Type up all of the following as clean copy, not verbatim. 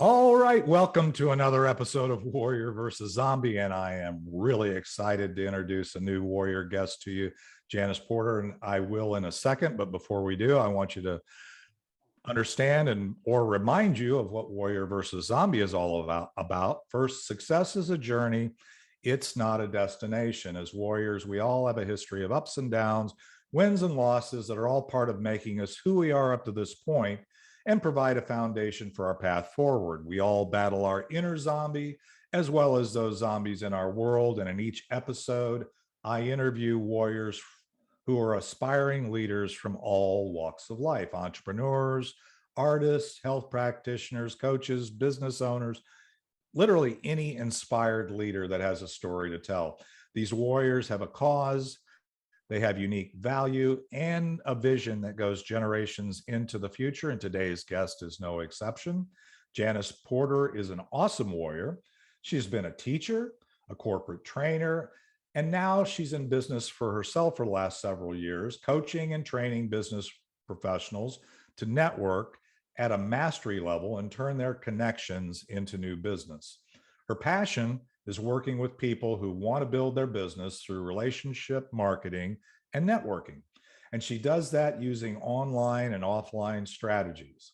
All right, welcome to another episode of Warrior versus Zombie, and I am really excited to introduce a new Warrior guest to you, Janice Porter, and I will in a second. But before we do, I want you to understand and or remind you of what Warrior versus Zombie is all about. First, success is a journey. It's not a destination. As warriors, we all have a history of ups and downs, wins and losses that are all part of making us who we are up to this point and provide a foundation for our path forward. We all battle our inner zombie as well as those zombies in our world. And in each episode, I interview warriors who are aspiring leaders from all walks of life: entrepreneurs, artists, health practitioners, coaches, business owners, literally any inspired leader that has a story to tell. These warriors have a cause, they have unique value and a vision that goes generations into the future, and today's guest is no exception. Janice Porter is an awesome warrior. She's been a teacher, a corporate trainer, and now she's in business for herself for the last several years, coaching and training business professionals to network at a mastery level and turn their connections into new business. Her passion is working with people who want to build their business through relationship marketing and networking. And she does that using online and offline strategies.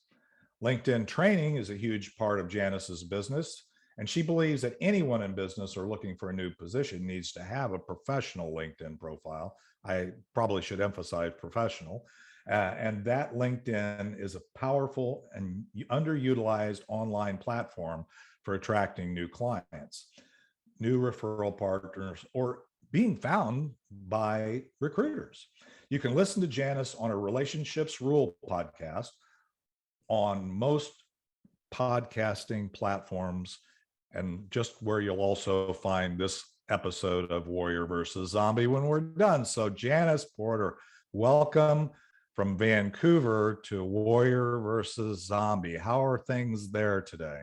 LinkedIn training is a huge part of Janice's business, and she believes that anyone in business or looking for a new position needs to have a professional LinkedIn profile. I probably should emphasize professional. And that LinkedIn is a powerful and underutilized online platform for attracting new clients, new referral partners, or being found by recruiters. You can listen to Janice on a Relationships Rule podcast on most podcasting platforms, and just where you'll also find this episode of Warrior versus Zombie when we're done. So Janice Porter, welcome from Vancouver to Warrior versus Zombie. How are things there today?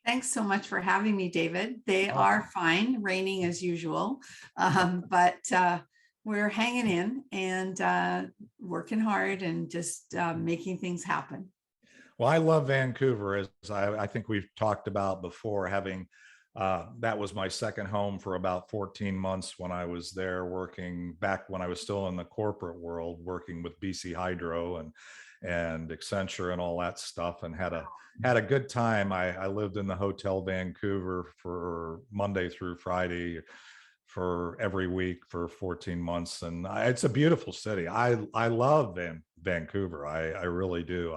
Thanks so much for having me, David. They are fine, raining as usual, but we're hanging in and working hard and just making things happen. Well, I love Vancouver, as I think we've talked about before, having that was my second home for about 14 months when I was there working back when I was still in the corporate world, working with BC Hydro and Accenture and all that stuff, and had a good time. I lived in the Hotel Vancouver for Monday through Friday for every week for 14 months. And it's a beautiful city. I love Vancouver. I really do.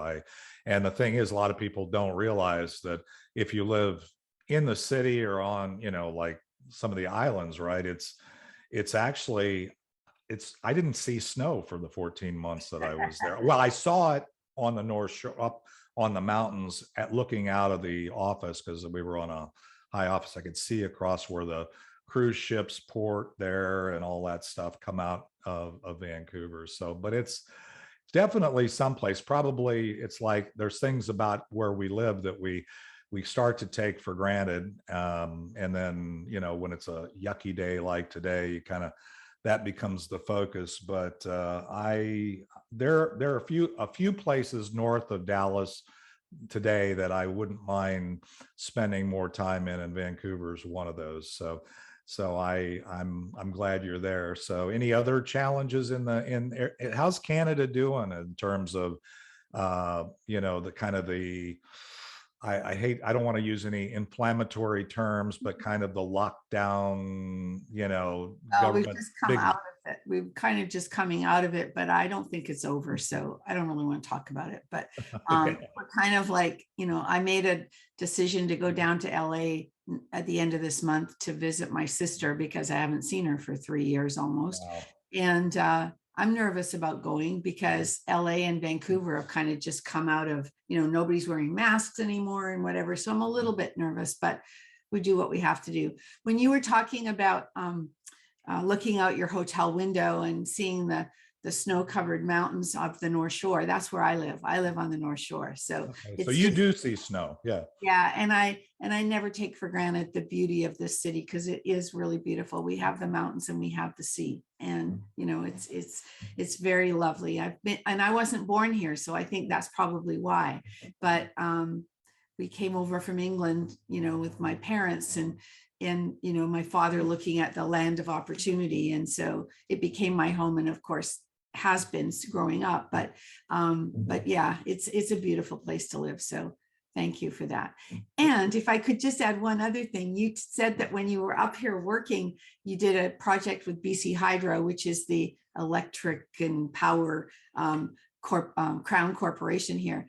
And the thing is, a lot of people don't realize that if you live in the city or on, like some of the islands, right? It's actually, I didn't see snow for the 14 months that I was there. Well, I saw it on the North Shore, up on the mountains looking out of the office, because we were on a high office. I could see across where the cruise ships port there and all that stuff come out of Vancouver. So, but it's definitely someplace, probably it's like there's things about where we live that we start to take for granted. And then, when it's a yucky day like today, you kind of, that becomes the focus. But there are a few places north of Dallas today that I wouldn't mind spending more time in, and Vancouver is one of those. So I'm glad you're there. So any other challenges how's Canada doing in terms of the kind of the I don't want to use any inflammatory terms, but kind of the lockdown, We've just come out of it. We've kind of just coming out of it, but I don't think it's over. So I don't really want to talk about it, but we're kind of like, I made a decision to go down to LA at the end of this month to visit my sister because I haven't seen her for 3 years almost. Wow. And I'm nervous about going because LA and Vancouver have kind of just come out of, nobody's wearing masks anymore and whatever. So I'm a little bit nervous, but we do what we have to do. When you were talking about looking out your hotel window and seeing the snow-covered mountains of the North Shore, that's where I live. I live on the North Shore. So, so you do see snow. Yeah. Yeah. And I never take for granted the beauty of this city, because it is really beautiful. We have the mountains and we have the sea, and it's very lovely. I wasn't born here, so I think that's probably why. But we came over from England, with my parents, and my father looking at the land of opportunity. And so it became my home, and of course has been growing up, but yeah, it's a beautiful place to live. So thank you for that. And if I could just add one other thing, you said that when you were up here working, you did a project with BC Hydro, which is the electric and power crown corporation here.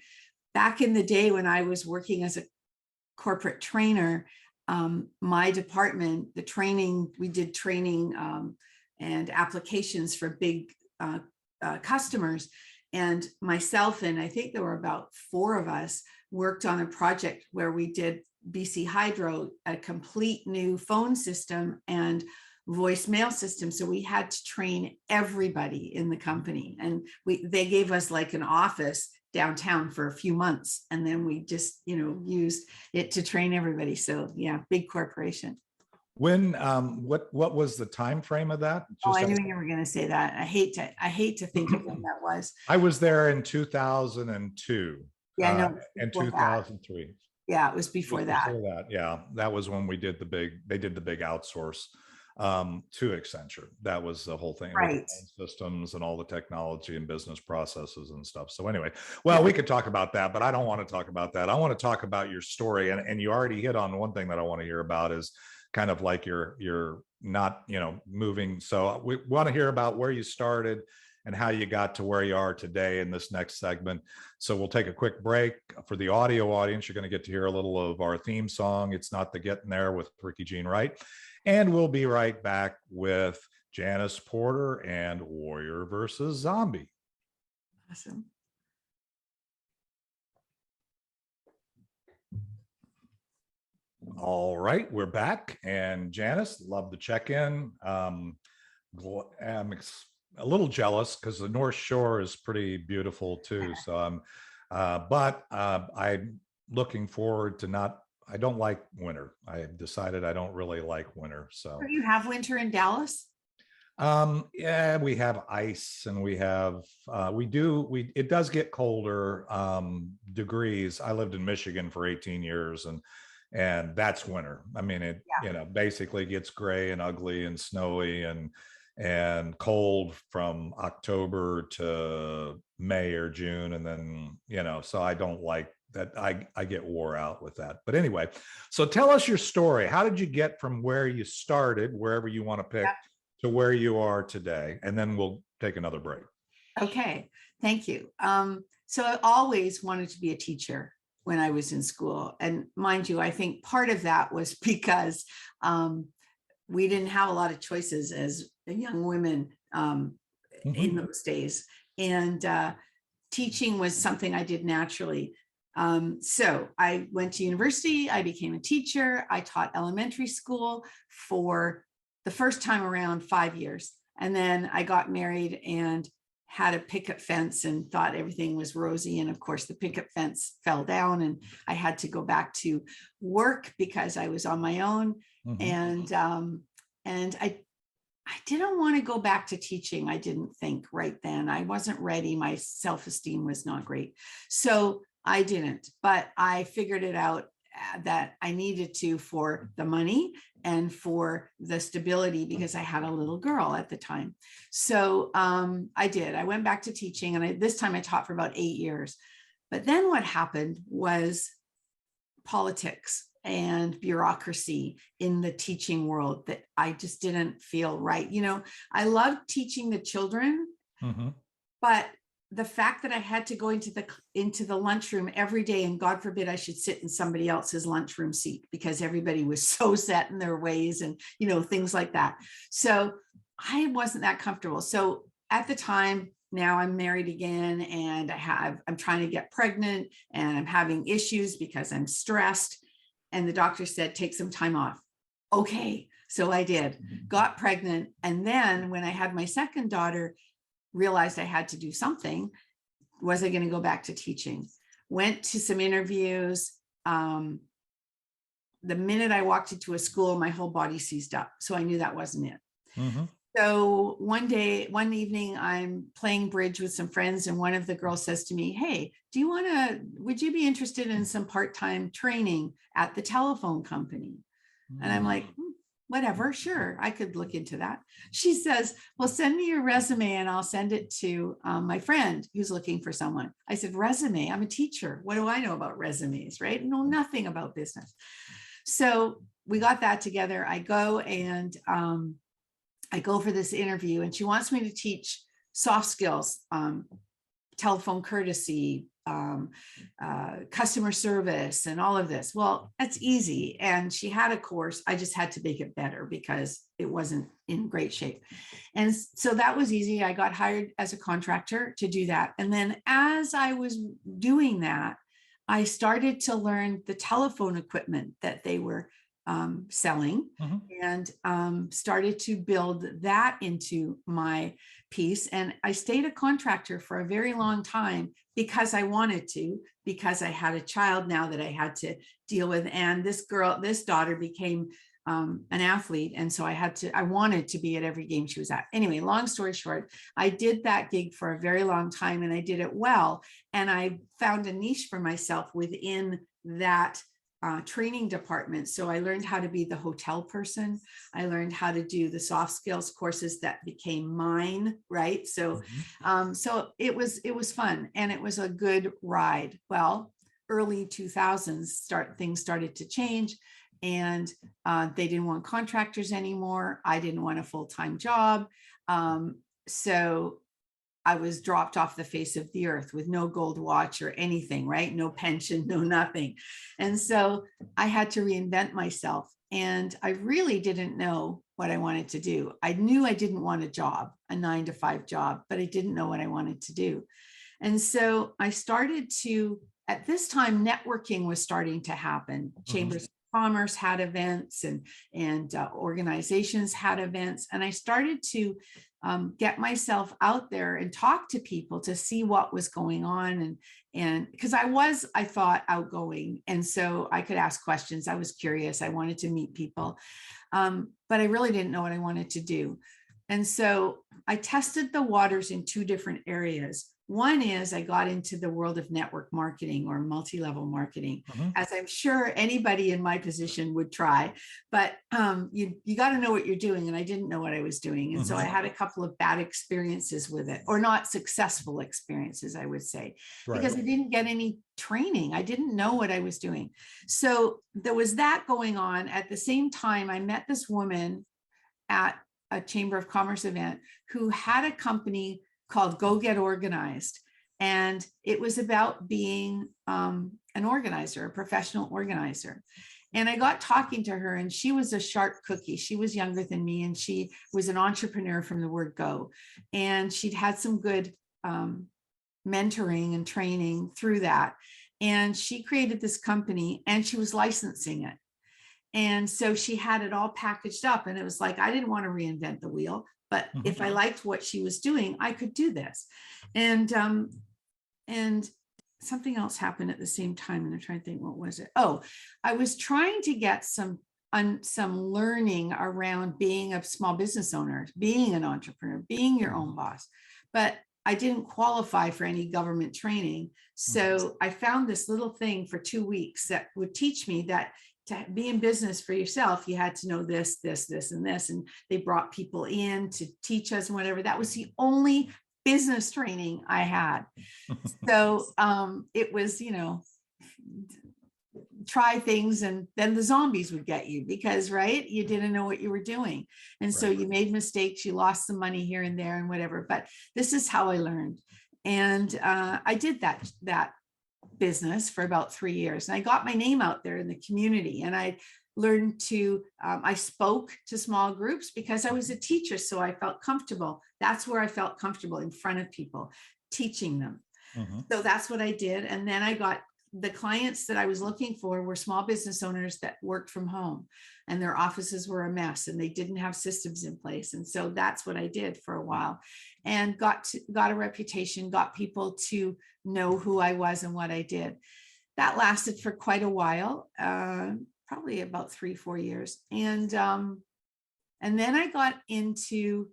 Back in the day when I was working as a corporate trainer, my department, we did training and applications for big customers, and myself and I think there were about 4 of us worked on a project where we did BC Hydro, a complete new phone system and voicemail system. So we had to train everybody in the company, and they gave us like an office downtown for a few months, and then we just used it to train everybody. So yeah, big corporation. When what was the time frame of that? I knew you were going to say that. I hate to think of when that was. I was there in 2002. Yeah, no, and 2003. That. Yeah, it was before that. Before that, yeah, that was when they did the big outsource to Accenture. That was the whole thing, right? Systems and all the technology and business processes and stuff. So anyway, well, we could talk about that, but I don't want to talk about that. I want to talk about your story, and you already hit on one thing that I want to hear about is kind of like you're not moving. So we want to hear about where you started and how you got to where you are today in this next segment. So we'll take a quick break. For the audio audience, you're going to get to hear a little of our theme song, It's Not the Getting There, with Ricky Jean Wright. And we'll be right back with Janice Porter and Warrior versus Zombie. Awesome. All right, we're back. And Janice, love to check in. I'm a little jealous because the North Shore is pretty beautiful too. So but I'm looking forward to I don't like winter. I decided I don't really like winter. So do you have winter in Dallas? Yeah, we have ice, and we have it does get colder degrees. I lived in Michigan for 18 years, and that's winter. I mean, it basically gets gray and ugly and snowy and cold from October to May or June. And then, so I don't like that. I get wore out with that. But anyway, so tell us your story. How did you get from where you started, wherever you want to pick, to where you are today? And then we'll take another break. Okay, thank you. So I always wanted to be a teacher when I was in school. And mind you, I think part of that was because we didn't have a lot of choices as young women in those days. And teaching was something I did naturally. So I went to university, I became a teacher. I taught elementary school for the first time around 5 years. And then I got married and had a picket fence and thought everything was rosy. And of course the picket fence fell down and I had to go back to work because I was on my own. And I didn't want to go back to teaching. I didn't think right then. I wasn't ready. My self-esteem was not great. So I didn't, but I figured it out that I needed to for the money and for the stability because I had a little girl at the time. So I did. I went back to teaching, and this time I taught for about 8 years. But then what happened was politics and bureaucracy in the teaching world that I just didn't feel right. I loved teaching the children, but the fact that I had to go into the lunchroom every day, and God forbid I should sit in somebody else's lunchroom seat because everybody was so set in their ways and, things like that. So I wasn't that comfortable. So at the time, now I'm married again, and I'm trying to get pregnant, and I'm having issues because I'm stressed. And the doctor said, take some time off. Okay. So I did, got pregnant. And then when I had my second daughter, realized I had to do something. Was I going to go back to teaching? Went to some interviews. The minute I walked into a school, my whole body seized up. So I knew that wasn't it. So one evening, I'm playing bridge with some friends, and one of the girls says to me, "Hey, would you be interested in some part-time training at the telephone company?" And I'm like, whatever, sure, I could look into that. She says, "Well, send me your resume and I'll send it to my friend who's looking for someone." I said, "Resume? I'm a teacher. What do I know about resumes, right? Know nothing about business." So we got that together. I go for this interview, and she wants me to teach soft skills, telephone courtesy, customer service, and all of this. Well, that's easy. And she had a course. I just had to make it better because it wasn't in great shape. And so that was easy. I got hired as a contractor to do that. And then as I was doing that, I started to learn the telephone equipment that they were selling, and started to build that into my piece. And I stayed a contractor for a very long time because I wanted to, because I had a child now that I had to deal with. And this daughter became an athlete. And so I wanted to be at every game she was at. Anyway, long story short, I did that gig for a very long time, and I did it well. And I found a niche for myself within that training department. So I learned how to be the hotel person. I learned how to do the soft skills courses that became mine, right? So, so it was fun, and it was a good ride. Well, early 2000s things started to change, and they didn't want contractors anymore. I didn't want a full-time job. So I was dropped off the face of the earth with no gold watch or anything, right? No pension, no nothing. And so I had to reinvent myself. And I really didn't know what I wanted to do. I knew I didn't want a 9-to-5 job, but I didn't know what I wanted to do. And so I started to, at this time, networking was starting to happen. Chambers of Commerce had events, and organizations had events. And I started to get myself out there and talk to people to see what was going on. And because I thought outgoing. And so I could ask questions. I was curious. I wanted to meet people. But I really didn't know what I wanted to do. And so I tested the waters in two different areas. One is I got into the world of network marketing or multi-level marketing, as I'm sure anybody in my position would try, but you got to know what you're doing. And I didn't know what I was doing. And so I had a couple of bad experiences with it, or not successful experiences, I would say, because I didn't get any training. I didn't know what I was doing. So there was that going on. At the same time, I met this woman at a Chamber of Commerce event who had a company called Go Get Organized. And it was about being an organizer, a professional organizer. And I got talking to her, and she was a sharp cookie. She was younger than me, and she was an entrepreneur from the word go. And she'd had some good mentoring and training through that. And she created this company, and she was licensing it. And so she had it all packaged up, and it was like, I didn't want to reinvent the wheel, but if I liked what she was doing, I could do this. And something else happened at the same time. And I'm trying to think, what was it? Oh, I was trying to get some learning around being a small business owner, being an entrepreneur, being your own boss. But I didn't qualify for any government training. So I found this little thing for 2 weeks that would teach me that to be in business for yourself, you had to know this, this, this, and this. And they brought people in to teach us and whatever. That was the only business training I had. So it was, try things, and then the zombies would get you because, right, you didn't know what you were doing. And so you made mistakes, you lost some money here and there and whatever. But this is how I learned. And I did that business for about 3 years. And I got my name out there in the community, and I learned to, I spoke to small groups because I was a teacher. So I felt comfortable. That's where I felt comfortable, in front of people, teaching them. So that's what I did. And then I got the clients that I was looking for were small business owners that worked from home, and their offices were a mess, and they didn't have systems in place. And so that's what I did for a while, and got a reputation, got people to know who I was and what I did. That lasted for quite a while, probably about 3-4 years. And then I got into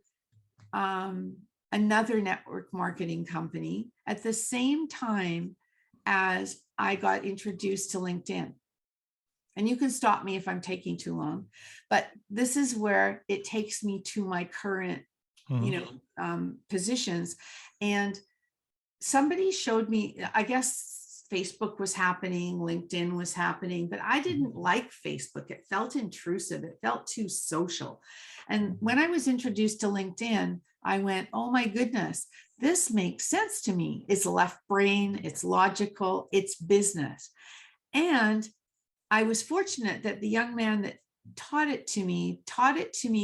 another network marketing company at the same time as I got introduced to LinkedIn. And you can stop me if I'm taking too long, but this is where it takes me to my current, positions. And somebody showed me, I guess Facebook was happening, LinkedIn was happening, but I didn't like Facebook. It felt intrusive. It felt too social. And when I was introduced to LinkedIn, I went, oh my goodness, this makes sense to me. It's left brain, it's logical, it's business. And I was fortunate that the young man that taught it to me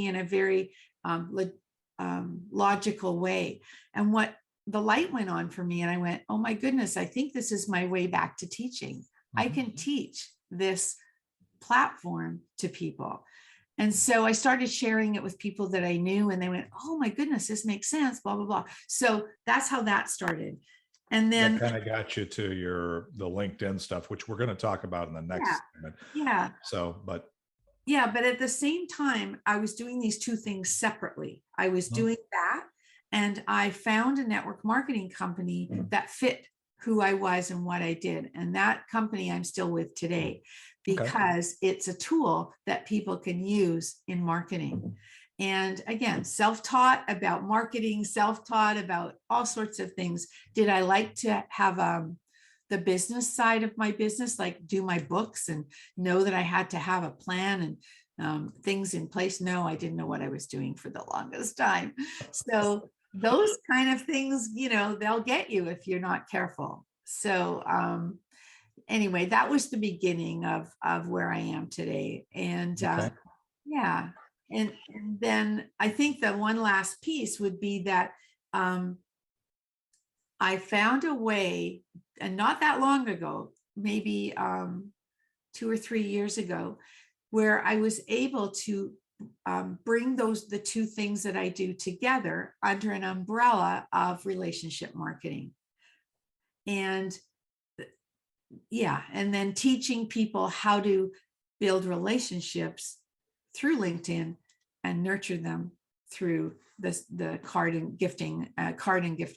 in a very logical way. And what the light went on for me, and I went, oh my goodness, I think this is my way back to teaching. I can teach this platform to people. And so I started sharing it with people that I knew, and they went, oh my goodness, this makes sense, blah, blah, blah. So that's how that started. And then that kind of got you to the LinkedIn stuff, which we're going to talk about in the next segment. Yeah. So, but at the same time, I was doing these two things separately. I was doing that, and I found a network marketing company that fit who I was and what I did. And that company I'm still with today, because it's a tool that people can use in marketing. And again, self-taught about marketing, self-taught about all sorts of things. Did I like to have the business side of my business, like do my books and know that I had to have a plan and things in place? No, I didn't know what I was doing for the longest time. So those kind of things, they'll get you if you're not careful. So anyway, that was the beginning of where I am today. And yeah. And then I think the one last piece would be that I found a way, and not that long ago, maybe 2 or 3 years ago, where I was able to bring the two things that I do together under an umbrella of relationship marketing. And and then teaching people how to build relationships through LinkedIn and nurture them through the card and gift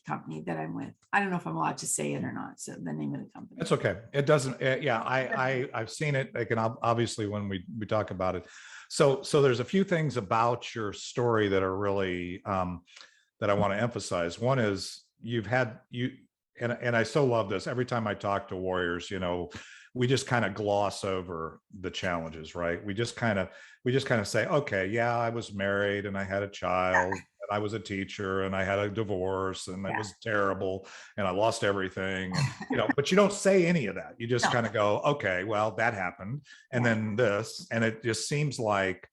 company that I'm with. I don't know if I'm allowed to say it or not. So the name of the company. That's okay. It doesn't. I've seen it. Like, and obviously when we talk about it. So there's a few things about your story that are really that I want to emphasize. One is and I so love this. Every time I talk to warriors, we just kind of gloss over the challenges, right? We just kind of say, okay, yeah, I was married and I had a child, and I was a teacher and I had a divorce and it was terrible and I lost everything, but you don't say any of that. You just kind of go, okay, well, that happened. And then this, and it just seems like,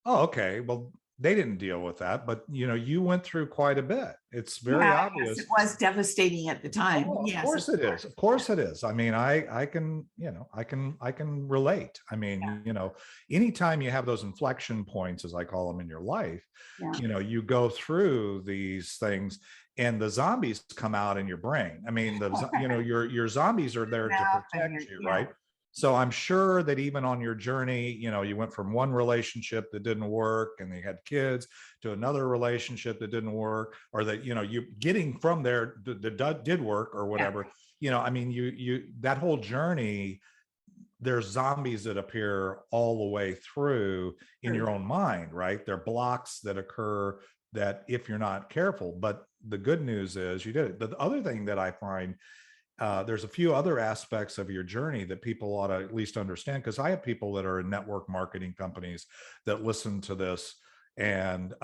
oh, okay, well, they didn't deal with that, but you went through quite a bit. It's very obvious. It was devastating at the time. Oh, of course it is. Of course it is. I mean, I can relate. I mean, anytime you have those inflection points, as I call them, in your life, you go through these things and the zombies come out in your brain. I mean, your zombies are there to protect you, right? So I'm sure that even on your journey, you went from one relationship that didn't work and you had kids to another relationship that didn't work, or that, you getting from there that did work or whatever. I mean, you that whole journey, there's zombies that appear all the way through in your own mind, right? They're blocks that occur that if you're not careful. But the good news is you did it. The other thing that I find, there's a few other aspects of your journey that people ought to at least understand, because I have people that are in network marketing companies that listen to this and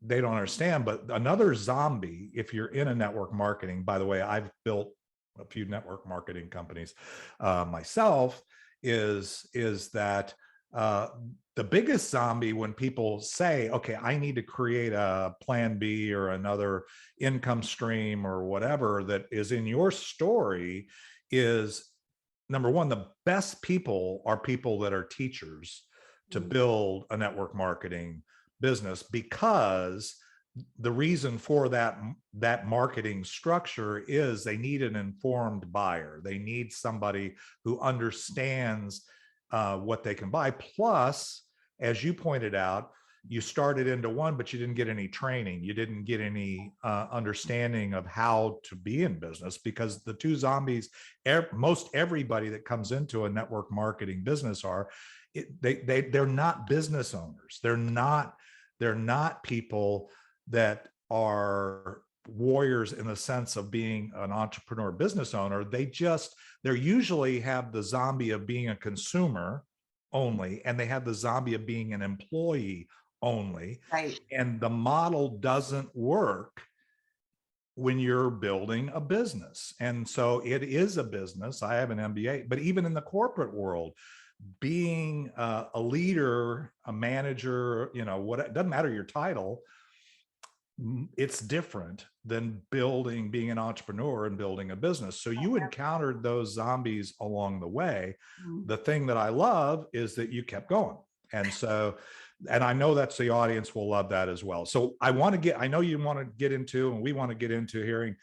they don't understand. But another zombie, if you're in a network marketing, by the way, I've built a few network marketing companies myself, is that the biggest zombie, when people say, okay, I need to create a plan B or another income stream or whatever that is in your story, is number one, the best people are people that are teachers to build a network marketing business, because the reason for that marketing structure is they need an informed buyer. They need somebody who understands what they can buy. Plus, as you pointed out, you started into one, but you didn't get any training. You didn't get any understanding of how to be in business, because the two zombies, most everybody that comes into a network marketing business they're not business owners. They're not people that are warriors in the sense of being an entrepreneur business owner. They usually have the zombie of being a consumer only, and they have the zombie of being an employee only. Right. And the model doesn't work when you're building a business. And so it is a business. I have an MBA, but even in the corporate world, being a leader, a manager, what, it doesn't matter your title, it's different than being an entrepreneur and building a business. So you encountered those zombies along the way. The thing that I love is that you kept going. And I know that's the audience will love that as well. So I know you want to get into, and we want to get into hearing,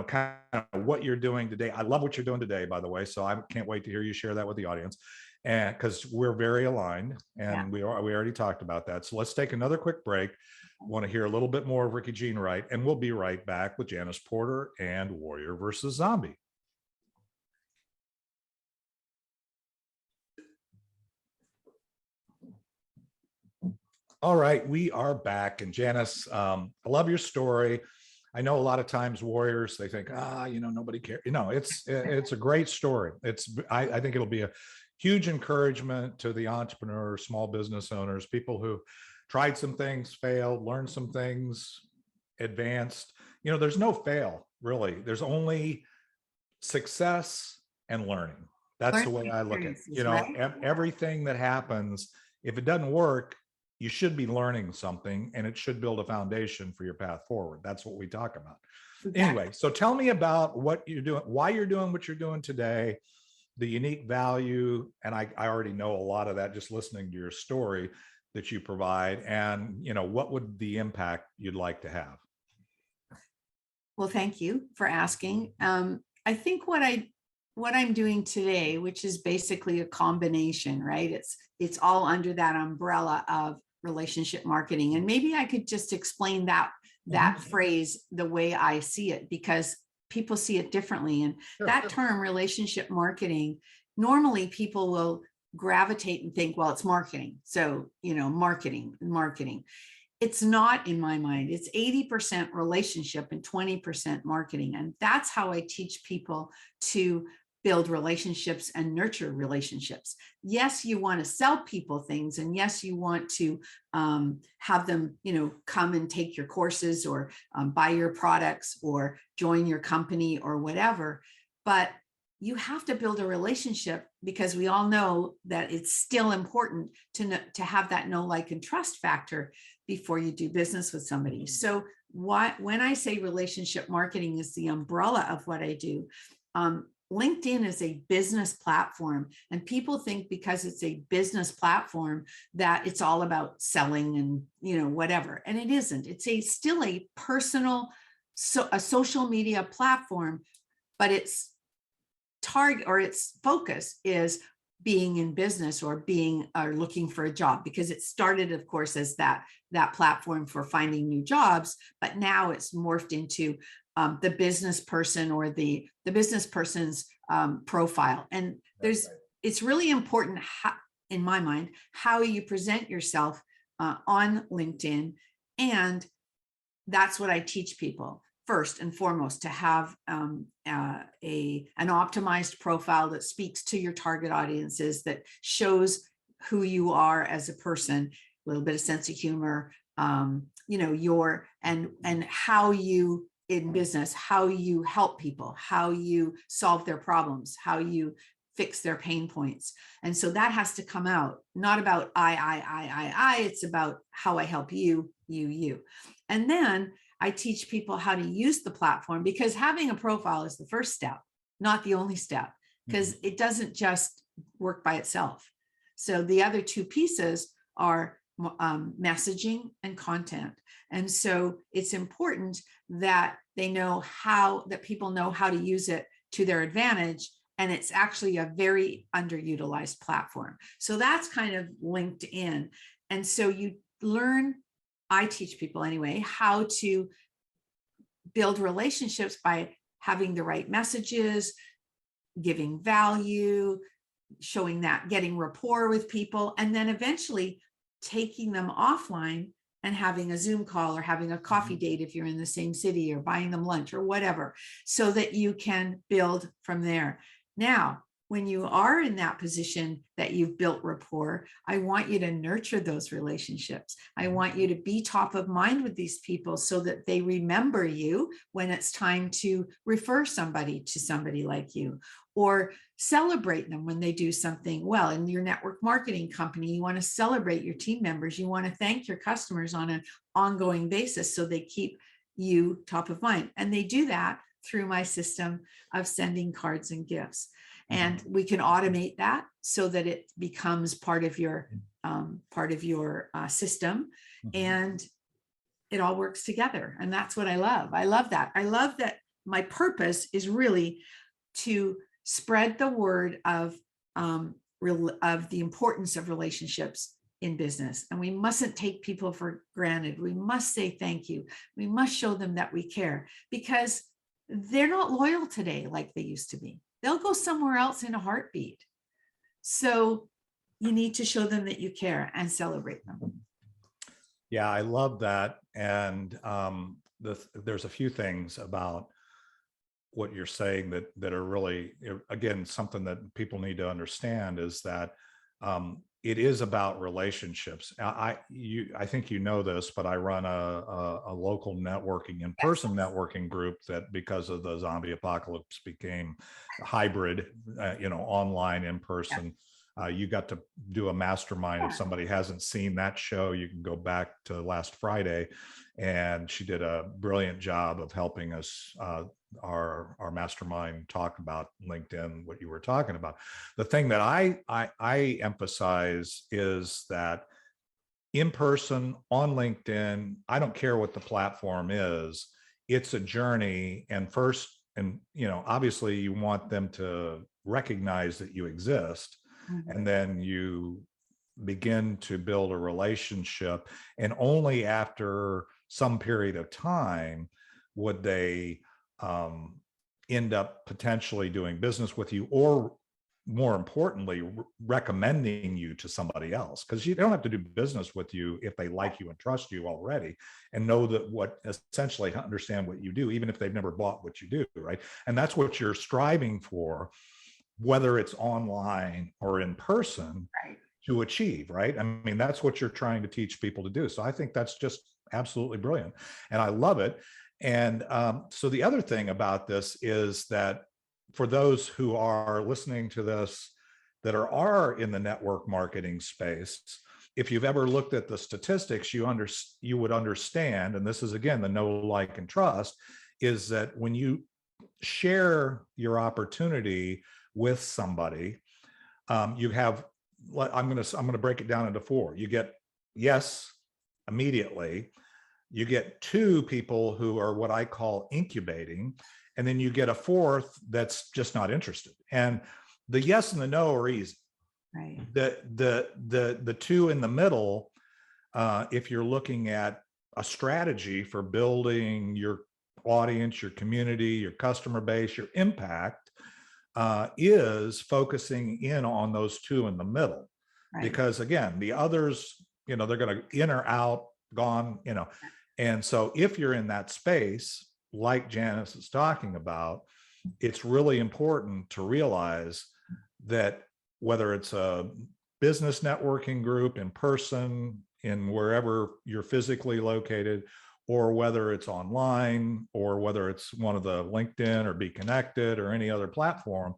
kind of what you're doing today. I love what you're doing today, by the way. So I can't wait to hear you share that with the audience. And because we're very aligned, and we already talked about that. So let's take another quick break. Want to hear a little bit more of Ricky Jean Wright, and we'll be right back with Janice Porter and Warrior versus Zombie. All right, we are back. And Janice, I love your story. I know a lot of times warriors, they think, nobody cares. It's a great story. I think it'll be a huge encouragement to the entrepreneurs, small business owners, people who tried some things, failed, learned some things, advanced. There's no fail, really. There's only success and learning. That's the way I look at it. Right? Everything that happens, if it doesn't work, you should be learning something, and it should build a foundation for your path forward. That's what we talk about. Exactly. Anyway, so tell me about what you're doing, why you're doing what you're doing today, the unique value. And I already know a lot of that just listening to your story that you provide, and what would the impact you'd like to have? Well, thank you for asking. I think what I'm doing today, which is basically a combination, right? It's all under that umbrella of relationship marketing. And maybe I could just explain that phrase the way I see it, because people see it differently. And that term, relationship marketing, normally people will gravitate and think, well, it's marketing. So, marketing. It's not, in my mind. It's 80% relationship and 20% marketing. And that's how I teach people to build relationships and nurture relationships. Yes, you want to sell people things, and yes, you want to have them, come and take your courses, or buy your products, or join your company, or whatever. But you have to build a relationship, because we all know that it's still important to have that know, like, and trust factor before you do business with somebody. So when I say relationship marketing is the umbrella of what I do, LinkedIn is a business platform, and people think because it's a business platform that it's all about selling and whatever, and it isn't. It's still a personal, a social media platform, but its target, or its focus, is being in business, or looking for a job, because it started, of course, as that platform for finding new jobs, but now it's morphed into the business person, or the business person's profile. And it's really important, in my mind, how you present yourself on LinkedIn. And that's what I teach people. First and foremost, to have an optimized profile that speaks to your target audiences, that shows who you are as a person, a little bit of sense of humor, and how you, in business, how you help people, how you solve their problems, how you fix their pain points. And so that has to come out, not about I, it's about how I help you. And then I teach people how to use the platform, because having a profile is the first step, not the only step, because it doesn't just work by itself. So the other two pieces are messaging and content. And so it's important that people know how to use it to their advantage. And it's actually a very underutilized platform. So that's kind of linked in. And so I teach people anyway, how to build relationships by having the right messages, giving value, showing that, getting rapport with people, and then eventually taking them offline and having a Zoom call or having a coffee date if you're in the same city, or buying them lunch or whatever, so that you can build from there. Now, when you are in that position that you've built rapport, I want you to nurture those relationships. I want you to be top of mind with these people so that they remember you when it's time to refer somebody to somebody like you, or celebrate them when they do something well. In your network marketing company, you want to celebrate your team members. You want to thank your customers on an ongoing basis so they keep you top of mind. And they do that through my system of sending cards and gifts. And we can automate that so that it becomes part of your system, and it all works together. And that's what I love. I love that. I love that my purpose is really to spread the word of the importance of relationships in business. And we mustn't take people for granted. We must say thank you. We must show them that we care, because they're not loyal today like they used to be. They'll go somewhere else in a heartbeat. So you need to show them that you care and celebrate them. Yeah, I love that. And there's a few things about what you're saying that are really, again, something that people need to understand, is that it is about relationships. I think you know this, but I run a local networking, in-person networking group that, because of the zombie apocalypse, became hybrid, online, in person. You got to do a mastermind. If somebody hasn't seen that show, you can go back to last Friday, and she did a brilliant job of helping us, our mastermind, talk about LinkedIn, what you were talking about. The thing that I emphasize is that in person, on LinkedIn, I don't care what the platform is, it's a journey. And obviously you want them to recognize that you exist, and then you begin to build a relationship. And only after some period of time would they end up potentially doing business with you, or more importantly, recommending you to somebody else, because you don't have to do business with you if they like you and trust you already and know that essentially understand what you do, even if they've never bought what you do, right? And that's what you're striving for, whether it's online or in person, right, to achieve, right? I mean, that's what you're trying to teach people to do. So I think that's just absolutely brilliant, and I love it. And so the other thing about this is that for those who are listening to this that are in the network marketing space, if you've ever looked at the statistics, you would understand, and this is again the know, like, and trust, is that when you share your opportunity with somebody, you have, I'm going to break it down into 4. You get yes immediately. You get 2 people who are what I call incubating, and then you get a 4th that's just not interested. And the yes and the no are easy. right, The 2 in the middle, if you're looking at a strategy for building your audience, your community, your customer base, your impact, is focusing in on those 2 in the middle. Right. Because again, the others, they're going to in or out, gone, and so if you're in that space, like Janice is talking about, it's really important to realize that whether it's a business networking group in person, in wherever you're physically located, or whether it's online, or whether it's one of the LinkedIn or Be Connected or any other platform,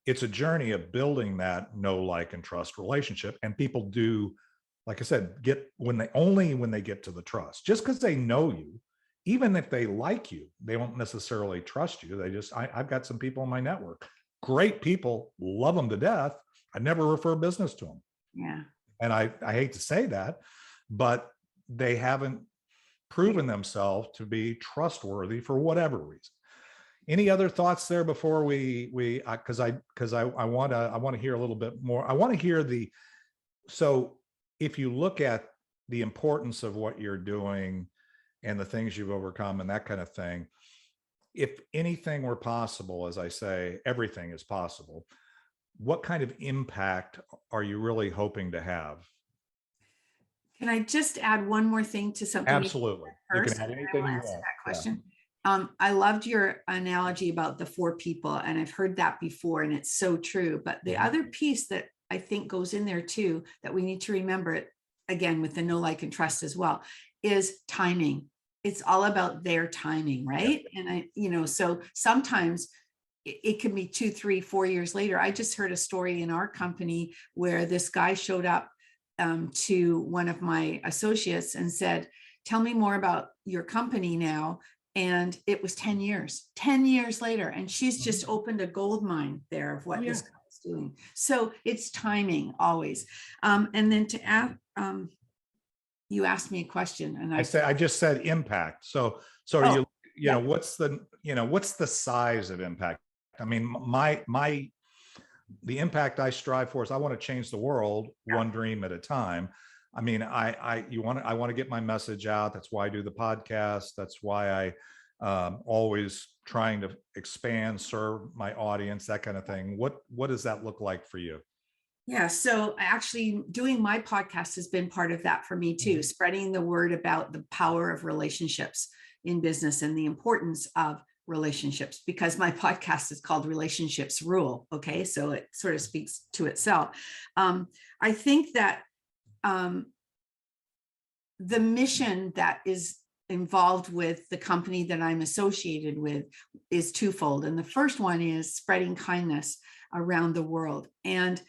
it's a journey of building that know, like, and trust relationship. And people do, like I said, when they get to the trust. Just because they know you, even if they like you, they won't necessarily trust you. They just, I've got some people in my network, great people, love them to death. I never refer business to them. Yeah. And I hate to say that, but they haven't proven themselves to be trustworthy for whatever reason. Any other thoughts there before because I want to hear a little bit more. I want to hear so if you look at the importance of what you're doing and the things you've overcome and that kind of thing. If anything were possible, as I say, everything is possible. What kind of impact are you really hoping to have? Can I just add one more thing to something? Absolutely. You can add anything you want. That question. Yeah. I loved your analogy about the 4 people, and I've heard that before, and it's so true. But the other piece that I think goes in there too, that we need to remember, it again with the know, like, and trust as well, is timing. It's all about their timing, right? Yeah. And so sometimes it can be 2, 3, 4 years later. I just heard a story in our company where this guy showed up to one of my associates and said, "Tell me more about your company now." And it was 10 years later. And she's just opened a gold mine there of what this guy is doing. So it's timing always. And then to add, you asked me a question, and I just said impact. So are you know, what's the size of impact? I mean, the impact I strive for is I want to change the world one dream at a time. I mean, I want to get my message out. That's why I do the podcast. That's why I always trying to expand, serve my audience, that kind of thing. What does that look like for you? Yeah. So actually doing my podcast has been part of that for me too, spreading the word about the power of relationships in business and the importance of relationships, because my podcast is called Relationships Rule. Okay. So it sort of speaks to itself. I think that the mission that is involved with the company that I'm associated with is twofold. And the first one is spreading kindness around the world. And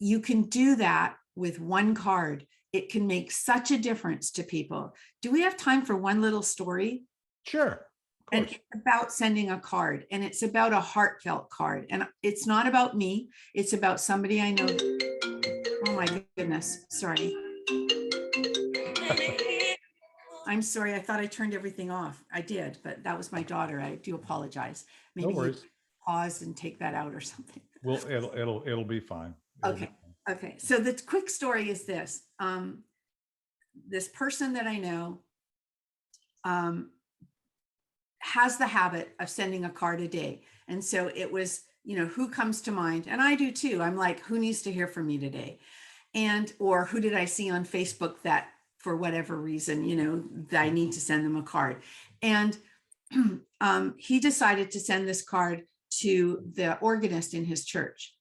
you can do that with one card. It can make such a difference to people. Do we have time for one little story? Sure. And it's about sending a card, and it's about a heartfelt card. And it's not about me. It's about somebody I know. Oh my goodness. Sorry. I'm sorry. I thought I turned everything off. I did, but that was my daughter. I do apologize. Maybe you pause and take that out or something. Well, it'll be fine. Okay. So the quick story is this. This person that I know has the habit of sending a card a day. And so it was, who comes to mind? And I do too. I'm like, who needs to hear from me today? Or who did I see on Facebook that for whatever reason, that I need to send them a card. And he decided to send this card to the organist in his church.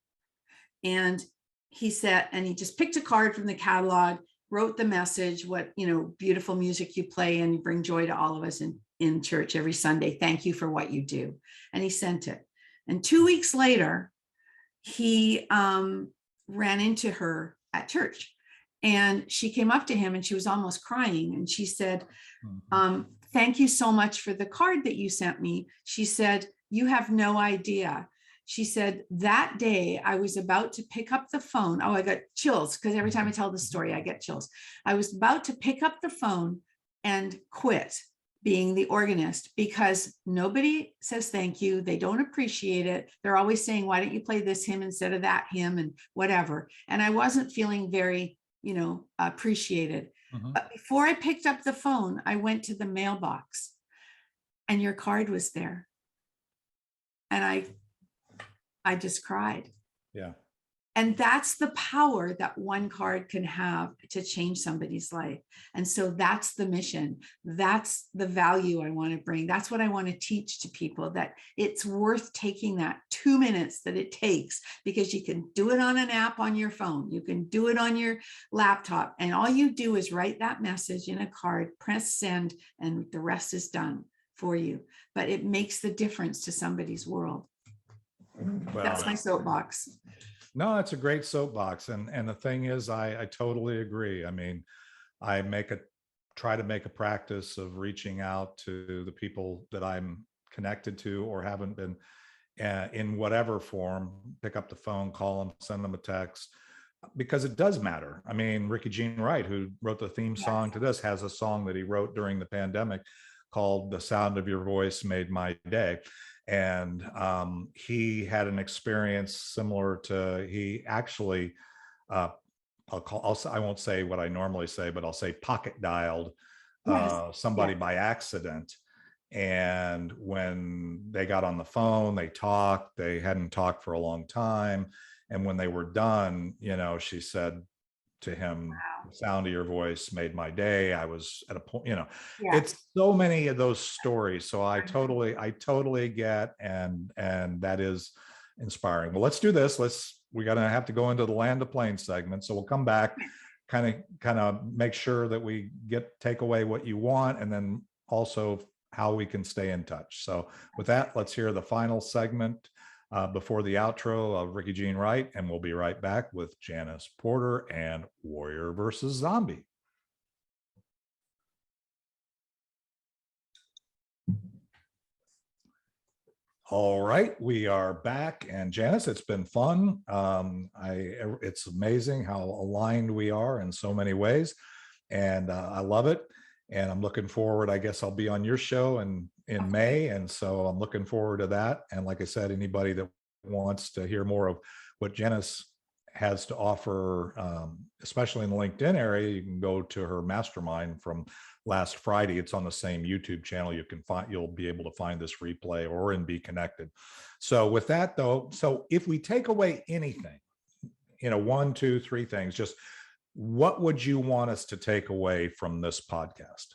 And he said, and he just picked a card from the catalog, wrote the message, what, beautiful music you play and you bring joy to all of us in church every Sunday. Thank you for what you do. And he sent it. And 2 weeks later, he ran into her at church, and she came up to him and she was almost crying. And she said, thank you so much for the card that you sent me. She said, you have no idea. She said, that day I was about to pick up the phone. Oh, I got chills because every time I tell the story, I get chills. I was about to pick up the phone and quit being the organist because nobody says thank you. They don't appreciate it. They're always saying, why don't you play this hymn instead of that hymn and whatever. And I wasn't feeling very, appreciated. But before I picked up the phone, I went to the mailbox and your card was there. And I just cried. Yeah. And that's the power that one card can have to change somebody's life. And so that's the mission. That's the value I want to bring. That's what I want to teach to people, that it's worth taking that 2 minutes that it takes, because you can do it on an app on your phone. You can do it on your laptop. And all you do is write that message in a card, press send, and the rest is done for you. But it makes the difference to somebody's world. Well, that's my soapbox. No, it's a great soapbox. And the thing is, I totally agree. I mean, I try to make a practice of reaching out to the people that I'm connected to or haven't been in whatever form, pick up the phone, call them, send them a text, because it does matter. I mean, Ricky Jean Wright, who wrote the theme song to this, has a song that he wrote during the pandemic called "The Sound of Your Voice Made My Day." And he had an experience similar to, he actually I won't say what I normally say, but I'll say pocket dialed Yes. somebody Yes. by accident. And when they got on the phone, they talked, they hadn't talked for a long time. And when they were done, she said to him, Wow. the sound of your voice made my day. I was at a point, Yeah. it's so many of those stories. So I totally get, and that is inspiring. Well, let's do this. We're going to have to go into the land of plain segment. So we'll come back, kind of make sure that we take away what you want, and then also how we can stay in touch. So with that, let's hear the final segment before the outro of Ricky Jean Wright, and we'll be right back with Janice Porter and Warrior versus Zombie. All right, we are back, and Janice, it's been fun. It's amazing how aligned we are in so many ways, and I love it. And I'm looking forward. I guess I'll be on your show in May, and so I'm looking forward to that. And like I said, anybody that wants to hear more of what Janice has to offer, especially in the LinkedIn area, you can go to her mastermind from last Friday. It's on the same YouTube channel. You'll be able to find this replay or in Be Connected. So with that though, so if we take away anything, 1, 2, 3 things, just what would you want us to take away from this podcast?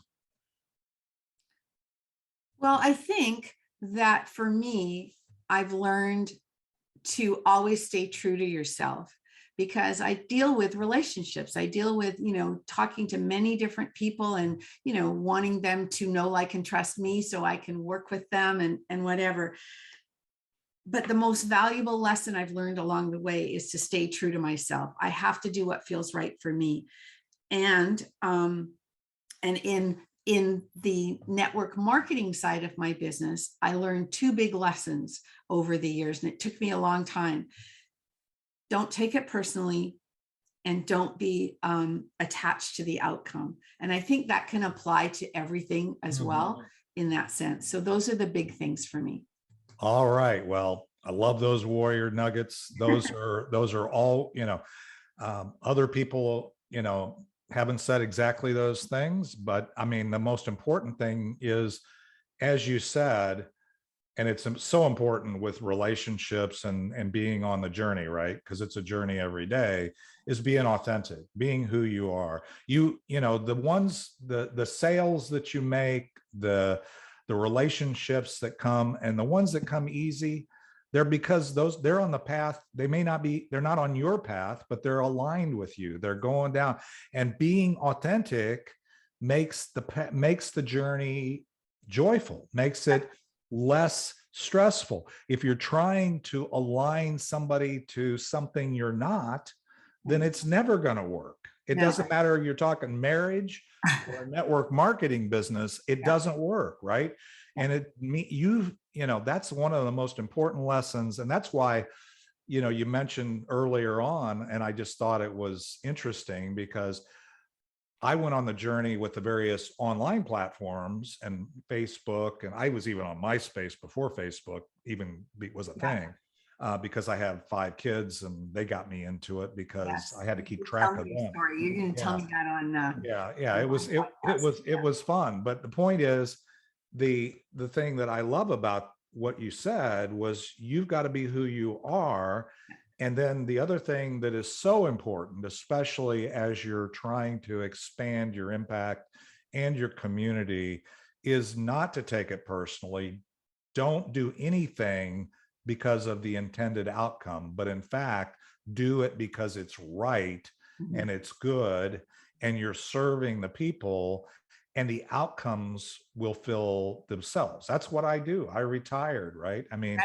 Well, I think that for me, I've learned to always stay true to yourself, because I deal with relationships. I deal with, talking to many different people and, wanting them to know, like, and trust me so I can work with them and whatever. But the most valuable lesson I've learned along the way is to stay true to myself. I have to do what feels right for me. And in the network marketing side of my business, I learned 2 big lessons over the years, and it took me a long time. Don't take it personally, and don't be attached to the outcome. And I think that can apply to everything as well in that sense. So those are the big things for me. All right. Well, I love those warrior nuggets. Those are all, other people, haven't said exactly those things, but I mean, the most important thing is, as you said, and it's so important with relationships and being on the journey, right? Because it's a journey every day, is being authentic, being who you are. The sales that you make, the relationships that come, and the ones that come easy, they're because they're on the path. They're not on your path, but they're aligned with you. They're going down, and being authentic makes the journey joyful, makes it less stressful. If you're trying to align somebody to something you're not, then it's never going to work. It doesn't matter if you're talking marriage or a network marketing business, it doesn't work, right? And that's one of the most important lessons. And that's why, you mentioned earlier on, and I just thought it was interesting because I went on the journey with the various online platforms and Facebook, and I was even on MySpace before Facebook even was a thing, because I have 5 kids and they got me into it because I had to keep track of them. You're going to tell me that on. Yeah. It was fun. But the point is, the thing that I love about what you said was, you've got to be who you are. And then the other thing that is so important, especially as you're trying to expand your impact and your community, is not to take it personally. Don't do anything because of the intended outcome, but in fact, do it because it's right and it's good, and you're serving the people, and the outcomes will fill themselves. That's what I do. I retired, right? I mean,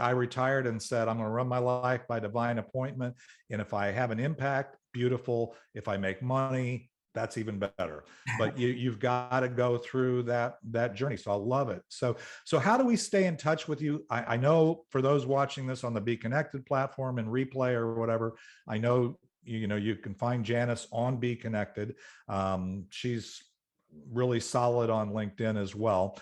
I retired and said, I'm going to run my life by divine appointment. And if I have an impact, beautiful. If I make money, that's even better. But you've got to go through that journey. So I love it. So how do we stay in touch with you? I know for those watching this on the Be Connected platform and replay or whatever, I know, you can find Janice on Be Connected. She's really solid on LinkedIn as well.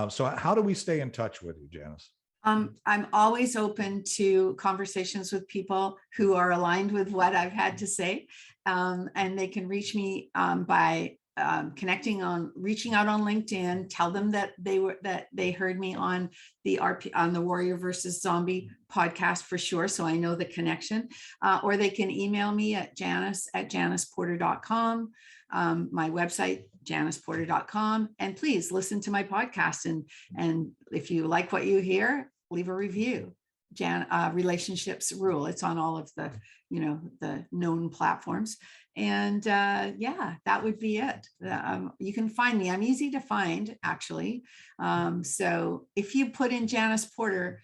So how do we stay in touch with you, Janice? I'm always open to conversations with people who are aligned with what I've had to say. And they can reach me by reaching out on LinkedIn, tell them that they heard me on the Warrior versus Zombie podcast for sure. So I know the connection, or they can email me at janice@janiceporter.com. My website, janiceporter.com. And please listen to my podcast. And if you like what you hear, leave a review. Relationships Rule. It's on all of the, the known platforms. And yeah, that would be it. You can find me. I'm easy to find, actually. So if you put in Janice Porter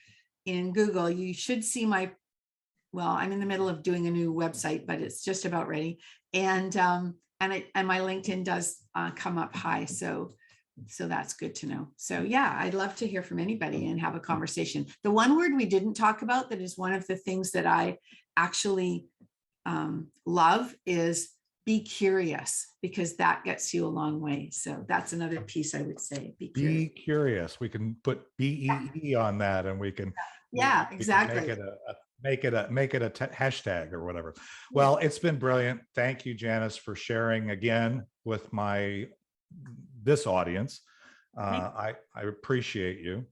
in Google, you should see I'm in the middle of doing a new website, but it's just about ready. And my LinkedIn does come up high. So that's good to know. So yeah, I'd love to hear from anybody and have a conversation. The one word we didn't talk about that is one of the things that I actually love is be curious, because that gets you a long way. So that's another piece I would say. Be curious. We can put BEE on that, and we can exactly make it a hashtag or whatever. Well, it's been brilliant. Thank you, Janice, for sharing again with this audience. I appreciate you.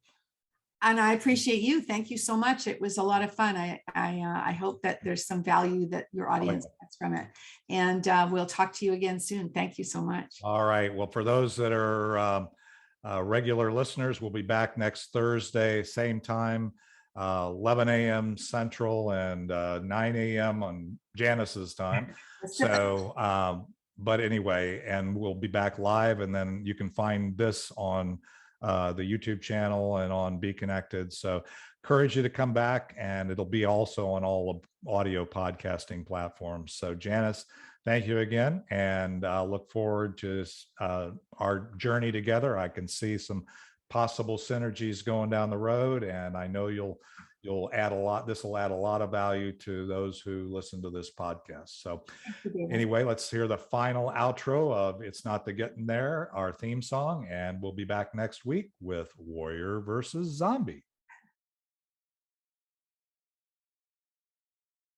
And I appreciate you. Thank you so much. It was a lot of fun. I hope that there's some value that your audience gets from it. And we'll talk to you again soon. Thank you so much. All right. Well, for those that are regular listeners, we'll be back next Thursday, same time, 11 a.m. Central and 9 a.m. on Janice's time. So, but anyway, and we'll be back live, and then you can find this on the YouTube channel and on Be Connected. So encourage you to come back, and it'll be also on all of audio podcasting platforms. So Janice, thank you again, and look forward to our journey together. I can see some possible synergies going down the road, and I know you'll add a lot. This will add a lot of value to those who listen to this podcast. So anyway, let's hear the final outro of It's Not the Getting There, our theme song, and we'll be back next week with Warrior versus Zombie.